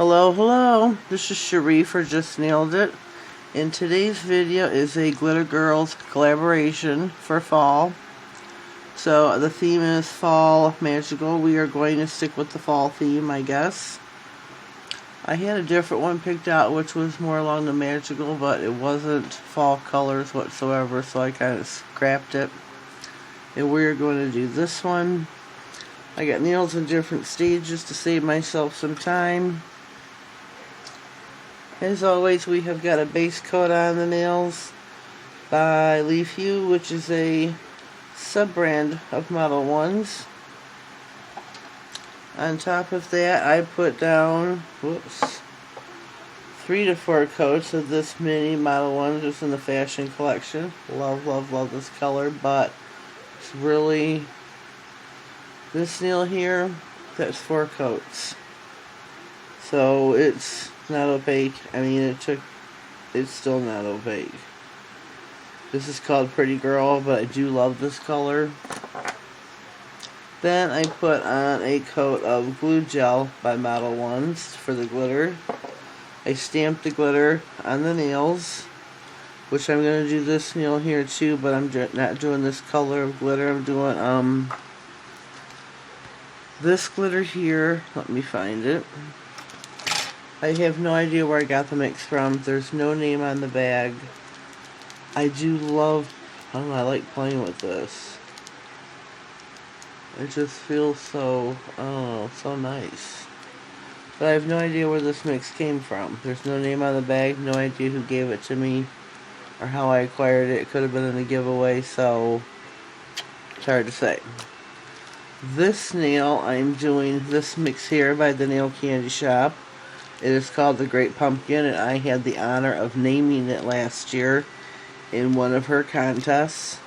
Hello, hello. This is Cherie for Just Nailed It. And today's video is a Glitter Girlz collaboration for fall. So the theme is fall magical. We are going to stick with the fall theme, I guess. I had a different one picked out which was more along the magical, but it wasn't fall colors whatsoever, so I kind of scrapped it. And we're going to do this one. I got nails in different stages to save myself some time. As always, we have got a base coat on the nails by Leaf Hue, which is a sub-brand of Modelones. On top of that, I put down 3 to 4 coats of this mini Modelones just in the fashion collection. Love, love, love this color, but it's really this nail here, that's 4 coats. So it's not opaque. I mean, it's still not opaque. This is called Pretty Girl, but I do love this color. Then I put on a coat of glue gel by Modelones for the glitter. I stamped the glitter on the nails, which I'm going to do this nail here too, but I'm not doing this color of glitter. I'm doing this glitter here. Let me find it. I have no idea where I got the mix from. There's no name on the bag. I do love, I don't know, I like playing with this. It just feels so, I don't know, so nice. But I have no idea where this mix came from. There's no name on the bag, no idea who gave it to me or how I acquired it. It could have been in a giveaway, so it's hard to say. This nail, I'm doing this mix here by the Nail Candy Shop. It is called the Great Pumpkin, and I had the honor of naming it last year in one of her contests.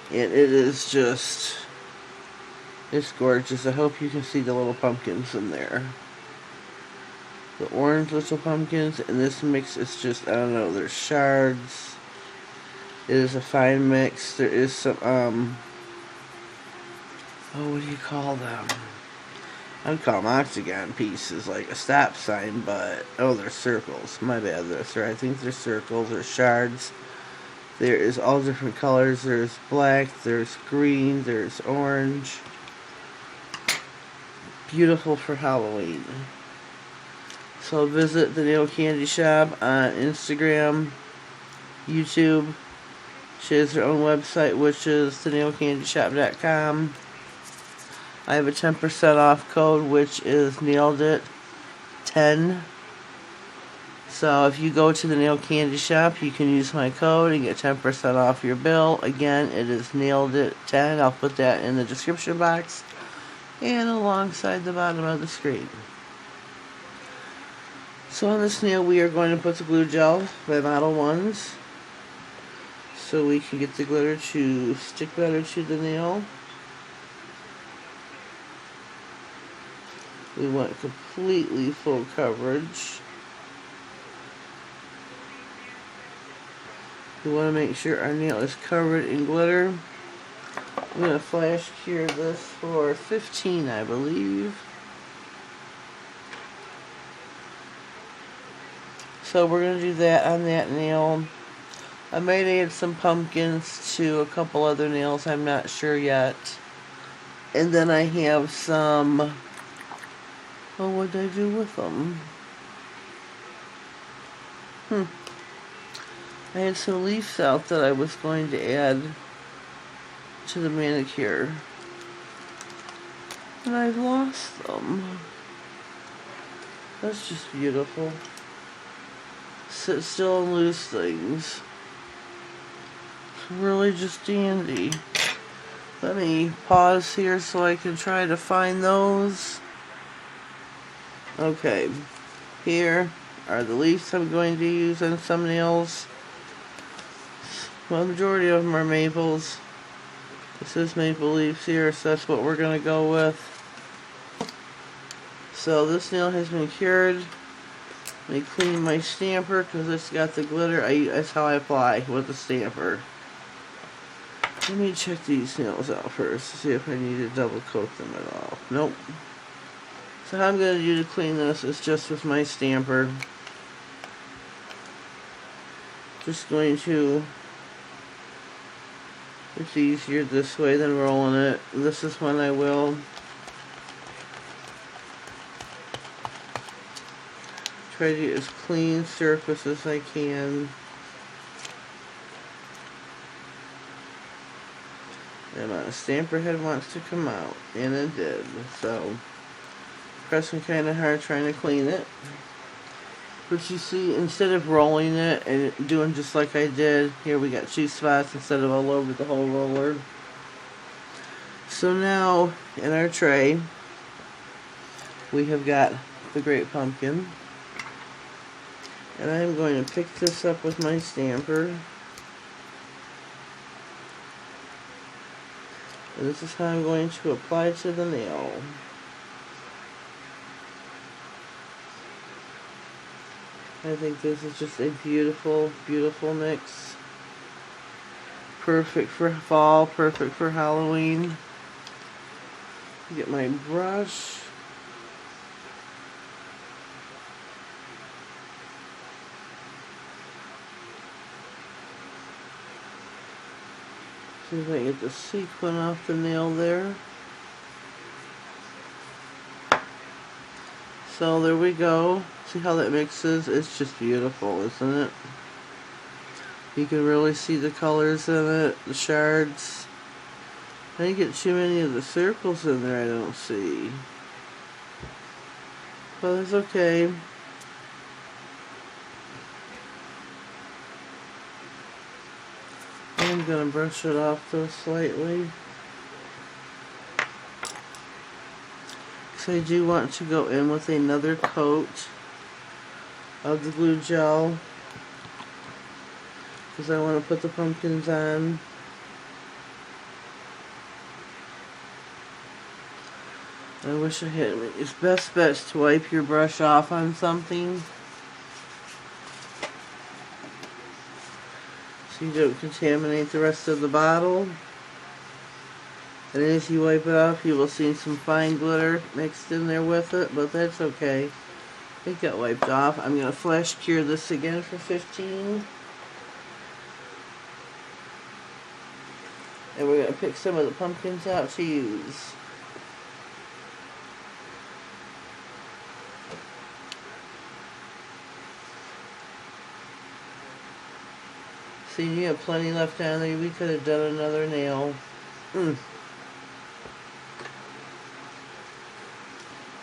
And it is just, it's gorgeous. I hope you can see the little pumpkins in there. The orange little pumpkins, and this mix is just, I don't know, there's shards. It is a fine mix. There is some, what do you call them? I'd call them octagon pieces, like a stop sign, but, oh, they're circles. My bad, I think they're circles or shards. There is all different colors. There's black, there's green, there's orange. Beautiful for Halloween. So visit the Nail Candy Shop on Instagram, YouTube. She has her own website, which is thenailcandyshop.com. I have a 10% off code, which is NailedIt10. So if you go to the Nail Candy Shop, you can use my code and get 10% off your bill. Again, it is NailedIt10. I'll put that in the description box and alongside the bottom of the screen. So on this nail, we are going to put the glue gel by Modelones so we can get the glitter to stick better to the nail. We want completely full coverage. We want to make sure our nail is covered in glitter. I'm going to flash cure this for 15, I believe. So we're going to do that on that nail. I might add some pumpkins to a couple other nails, I'm not sure yet. And then I have some, what did I do with them? I had some leaves out that I was going to add to the manicure. And I've lost them. That's just beautiful. Sit still and lose things. It's really just dandy. Let me pause here so I can try to find those. Okay, here are the leaves I'm going to use on some nails. Well, the majority of them are maples. This is maple leaves here, so that's what we're going to go with. So this nail has been cured. Let me clean my stamper because it's got the glitter. That's how I apply with the stamper. Let me check these nails out first to see if I need to double coat them at all. Nope. So how I'm going to do to clean this is just with my stamper. Just going to, it's easier this way than rolling it. This is when I will try to get as clean surface as I can. And my stamper head wants to come out, and it did. So, pressing kind of hard trying to clean it. But you see, instead of rolling it and doing just like I did, here we got 2 spots instead of all over the whole roller. So now, in our tray, we have got the Great Pumpkin. And I'm going to pick this up with my stamper. And this is how I'm going to apply it to the nail. I think this is just a beautiful, beautiful mix. Perfect for fall, perfect for Halloween. Get my brush. See if I can get the sequin off the nail there. So there we go. See how that mixes? It's just beautiful, isn't it? You can really see the colors in it, the shards. I didn't get too many of the circles in there, I don't see. But it's okay. I'm going to brush it off though slightly. So I do want to go in with another coat of the glue gel because I want to put the pumpkins on. I wish I had. It's best to wipe your brush off on something so you don't contaminate the rest of the bottle. And as you wipe it off, you will see some fine glitter mixed in there with it, but that's okay. It got wiped off. I'm going to flash cure this again for 15. And we're going to pick some of the pumpkins out to use. See, you have plenty left down there. We could have done another nail.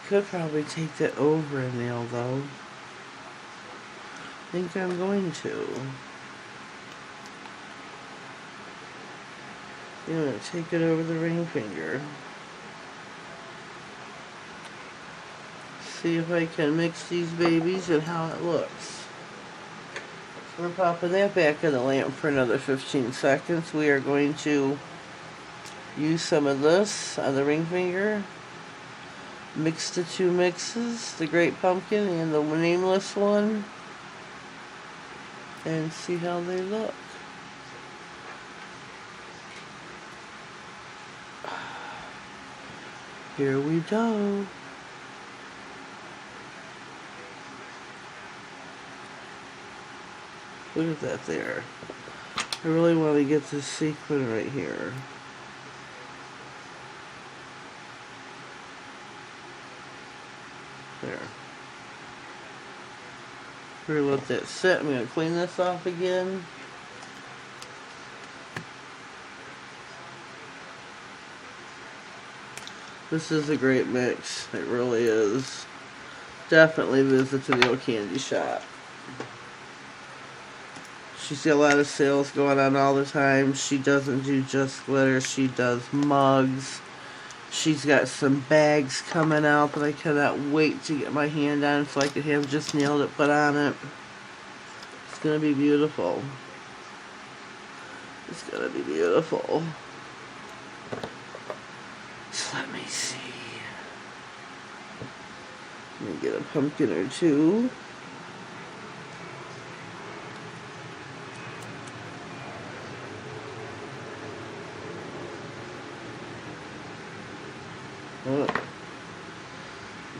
Could probably take that over a nail though. I think I'm going to. I'm going to take it over the ring finger. See if I can mix these babies and how it looks. So we're popping that back in the lamp for another 15 seconds. We are going to use some of this on the ring finger. Mix the 2 mixes, the Great Pumpkin and the nameless one, and see how they look. Here we go. Look at that there. I really want to get this sequin right here. There. We're going to let that sit. I'm going to clean this off again. This is a great mix. It really is. Definitely visit to the old candy shop. She's got a lot of sales going on all the time. She doesn't do just glitter. She does mugs. She's got some bags coming out that I cannot wait to get my hand on so I could have just nailed it put on it. It's going to be beautiful. It's going to be beautiful. So let me see. Let me get a pumpkin or 2.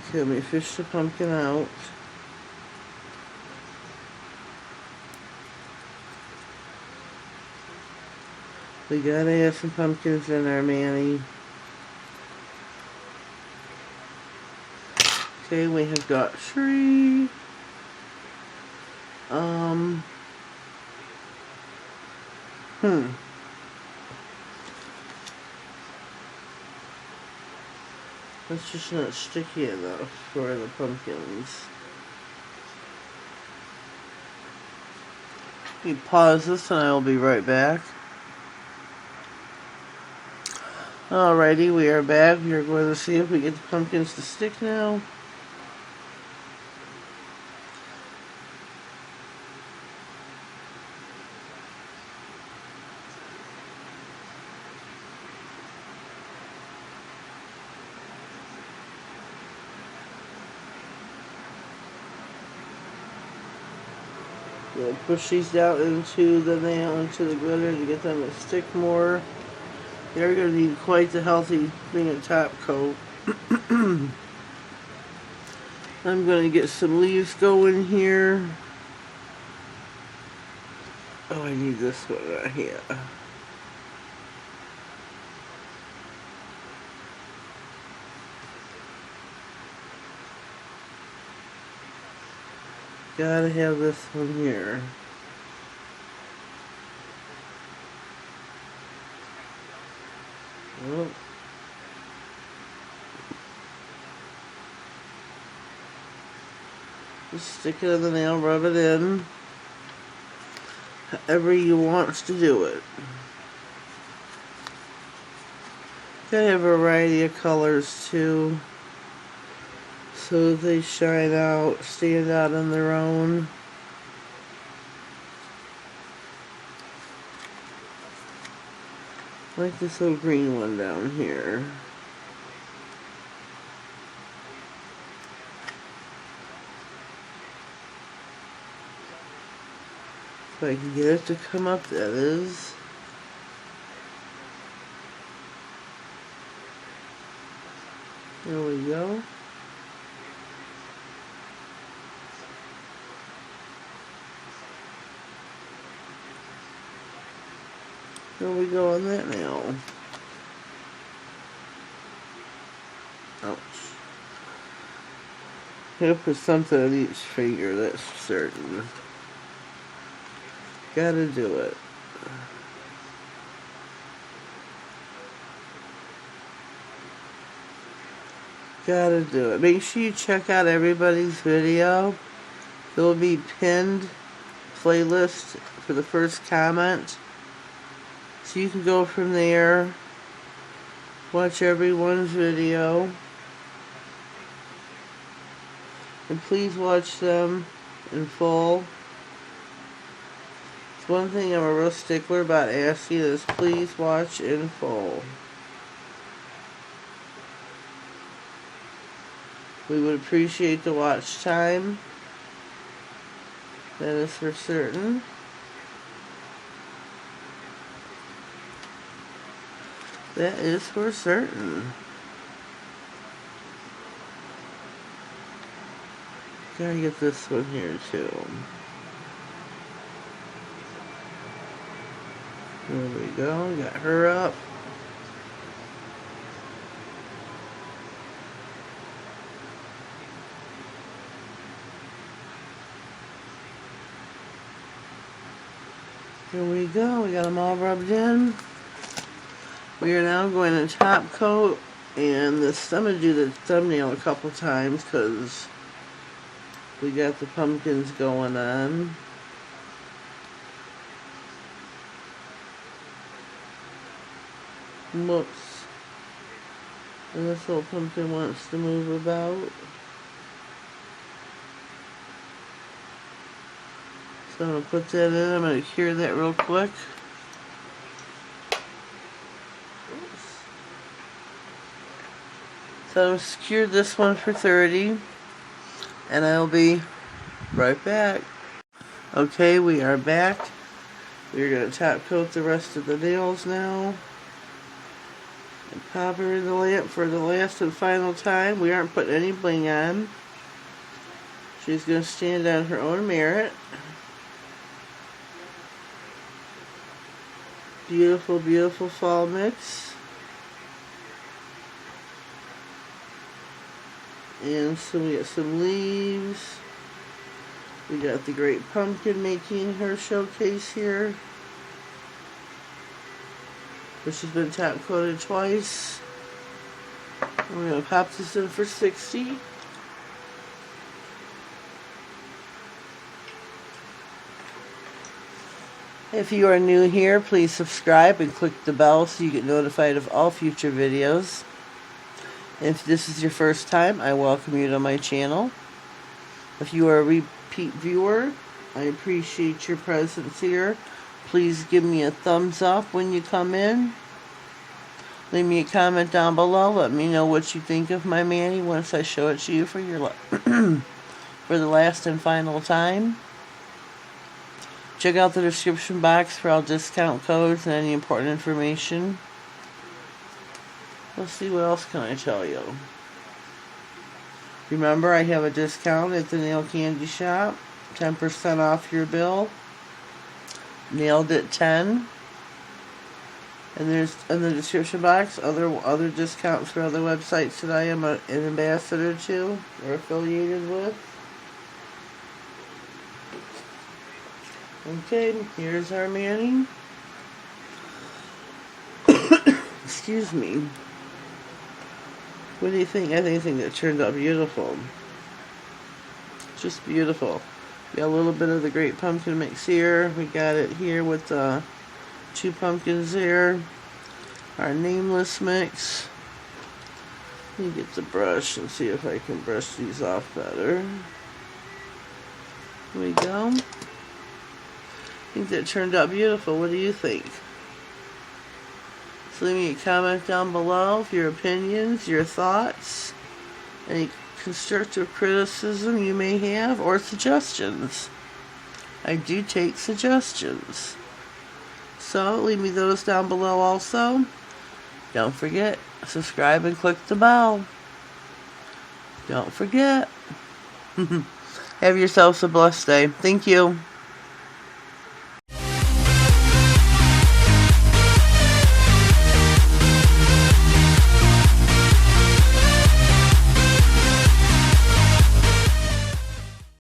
Okay, let me fish the pumpkin out. We gotta have some pumpkins in our Manny. Okay, we have got 3. That's just not sticky enough for the pumpkins. Let me pause this and I will be right back. Alrighty, we are back. We are going to see if we get the pumpkins to stick now. We'll push these down into the nail, into the glitter to get them to stick more. They're going to need quite the healthy thing of top coat. I'm going to get some leaves going here. Oh, I need this one right here. Gotta have this one here. Oh. Just stick it in the nail, rub it in. However you want to do it. Gotta have a variety of colors too, so they shine out, stand out on their own. Like this little green one down here. If I can get it to come up, that is. There we go. There we go on that nail. Ouch. Gotta put something on each finger, that's certain. Gotta do it. Gotta do it. Make sure you check out everybody's video. It will be pinned playlist for the first comment. So you can go from there, watch everyone's video, and please watch them in full. It's one thing I'm a real stickler about asking is please watch in full. We would appreciate the watch time. That is for certain. That is for certain. Gotta get this one here too. There we go. Got her up. Here we go. We got them all rubbed in. We are now going to top coat, and this, I'm going to do the thumbnail a couple times because we got the pumpkins going on. Whoops. And this little pumpkin wants to move about. So I'm going to put that in. I'm going to cure that real quick. So I've secured this one for 30, and I'll be right back. Okay, we are back. We're going to top coat the rest of the nails now. And pop her in the lamp for the last and final time. We aren't putting any bling on. She's going to stand on her own merit. Beautiful, beautiful fall mix. And so we got some leaves. We got the great pumpkin making her showcase here, which has been top coated twice. And we're going to pop this in for 60. If you are new here, please subscribe and click the bell so you get notified of all future videos. If this is your first time, I welcome you to my channel. If you are a repeat viewer, I appreciate your presence here. Please give me a thumbs up when you come in. Leave me a comment down below. Let me know what you think of my mani once I show it to you for your for the last and final time. Check out the description box for all discount codes and any important information. Let's see, what else can I tell you? Remember, I have a discount at the nail candy shop. 10% off your bill. Nailed it 10. And there's in the description box other discounts for other websites that I am an ambassador to or affiliated with. Okay, here's our mani. Excuse me. What do you think? I think that turned out beautiful. Just beautiful. Got a little bit of the great pumpkin mix here. We got it here with the 2 pumpkins there. Our nameless mix. Let me get the brush and see if I can brush these off better. Here we go. I think that turned out beautiful. What do you think? So leave me a comment down below of your opinions, your thoughts, any constructive criticism you may have, or suggestions. I do take suggestions. So leave me those down below also. Don't forget, subscribe and click the bell. Don't forget. Have yourselves a blessed day. Thank you.